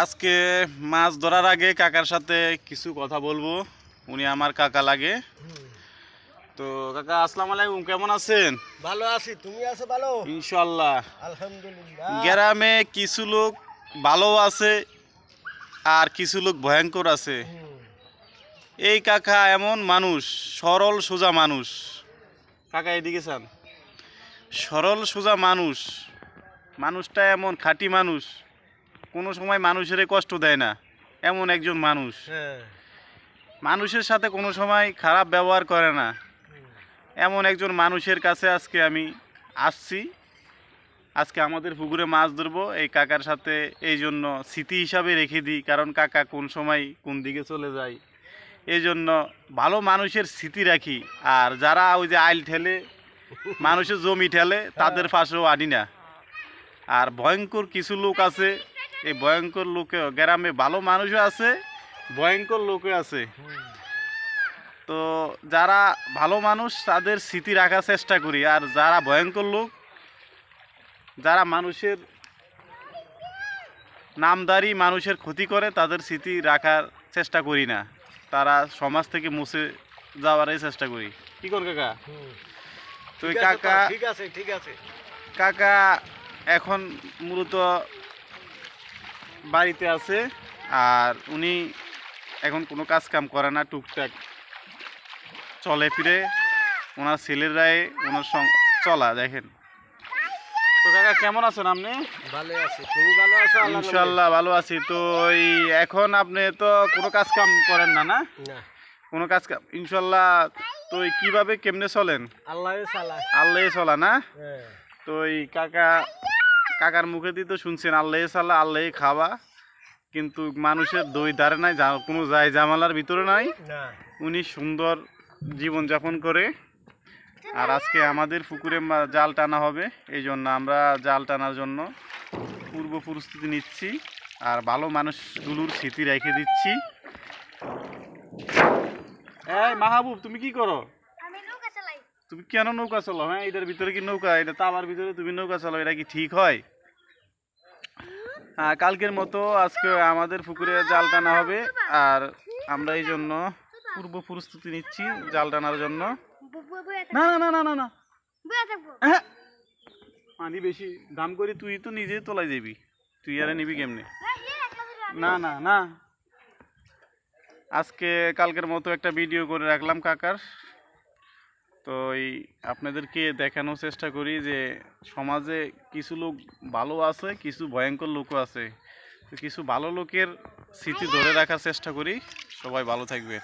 আজকে মাছ ধরার আগে কাকার সাথে কিছু কথা বলবো। উনি আমার কাকা লাগে। তো কাকা আসসালামু আলাইকুম, কেমন আছেন? ভালো আছি, তুমি আছো ভালো? ইনশাআল্লাহ আলহামদুলিল্লাহ। গ্রামে কিছু লোক ভালো আছে আর কিছু লোক ভয়ঙ্কর আছে। এই কাকা এমন মানুষ, সরল সোজা মানুষ। কাকা এদিকে চান, সরল সোজা মানুষ। মানুষটা এমন খাঁটি মানুষ, কোনো সময় মানুষের কষ্ট দেয় না, এমন একজন মানুষ। মানুষের সাথে কোনো সময় খারাপ ব্যবহার করে না, এমন একজন মানুষের কাছে আজকে আমি আসছি। আজকে আমাদের পুকুরে মাছ ধরবো এই কাকার সাথে, এই জন্য স্মৃতি হিসাবে রেখে দিই, কারণ কাকা কোন সময় কোন দিকে চলে যায়, এই জন্য ভালো মানুষের স্মৃতি রাখি। আর যারা ওই যে আইল ঠেলে মানুষের জমি ঠেলে তাদের পাশেও আনি না। আর ভয়ঙ্কর কিছু লোক আছে, এই ভয়ঙ্কর লোকে গ্রামে ভালো মানুষও আছে, ভয়ঙ্কর লোকও আছে। তো যারা ভালো মানুষ তাদের স্মৃতি রাখার চেষ্টা করি, আর যারা ভয়ঙ্কর লোক, যারা মানুষের নামদারি মানুষের ক্ষতি করে, তাদের স্মৃতি রাখার চেষ্টা করি না, তারা সমাজ থেকে মুছে যাওয়ারই চেষ্টা করি। কি কর কাকা? তো কাকা ঠিক আছে ঠিক আছে। কাকা এখন মূলত বাড়িতে আছে, আর উনি এখন কোনো কাজ কাম করে না, টুকটাক চলে ফিরে, ওনার ছেলেরাই ওনার চলা দেখেন। তো কাকা কেমন আছেন আপনি? ভালো আছি, তুমি ভালো আছো? ইনশাআল্লাহ ভালো আছি। তো এই এখন আপনি তো কোনো কাজ কাম করেন না? না, কোনো কাজ কাম ইনশাআল্লাহ। তো কিভাবে কেমনে চলেন? আল্লাহ চলা না? তো এই কাকার মুখে দিয়ে তো শুনছেন আল্লাহ চালা আল্লাহ খাওয়া, কিন্তু মানুষের দই ধারে নাই, কোনো যায় জামালার ভিতরে নাই, উনি সুন্দর জীবন যাপন করে। আর আজকে আমাদের পুকুরে জাল টানা হবে, এই জন্য আমরা জাল টানার জন্য পূর্ব প্রস্তুতি নিচ্ছি, আর ভালো মানুষগুলোর স্মৃতি রেখে দিচ্ছি। এই মাহবুব, তুমি কি করো? তুমি কেন নৌকা চালাও? হ্যাঁ, এটার ভিতরে কি নৌকা? এটা তামার ভিতরে তুমি নৌকা চালাও, এটা কি ঠিক হয়? কালকের মতো আজকে আমাদের পুকুরে জাল টানা হবে, আর আমরা এই জন্য পূর্ব প্রস্তুতি নিচ্ছি জাল টানার জন্য। না না না না না না, পানি বেশি দাম করি, তুই তো নিজে তোলাই যাবি, তুই আর নিবি কেমনে? না না না, আজকে কালকের মতো একটা ভিডিও করে রাখলাম কাকার। তো এই আপনাদেরকে দেখানোর চেষ্টা করি যে সমাজে কিছু লোক ভালো আছে, কিছু ভয়ঙ্কর লোকও আছে। তো কিছু ভালো লোকের স্মৃতি ধরে রাখার চেষ্টা করি। সবাই ভালো থাকবে।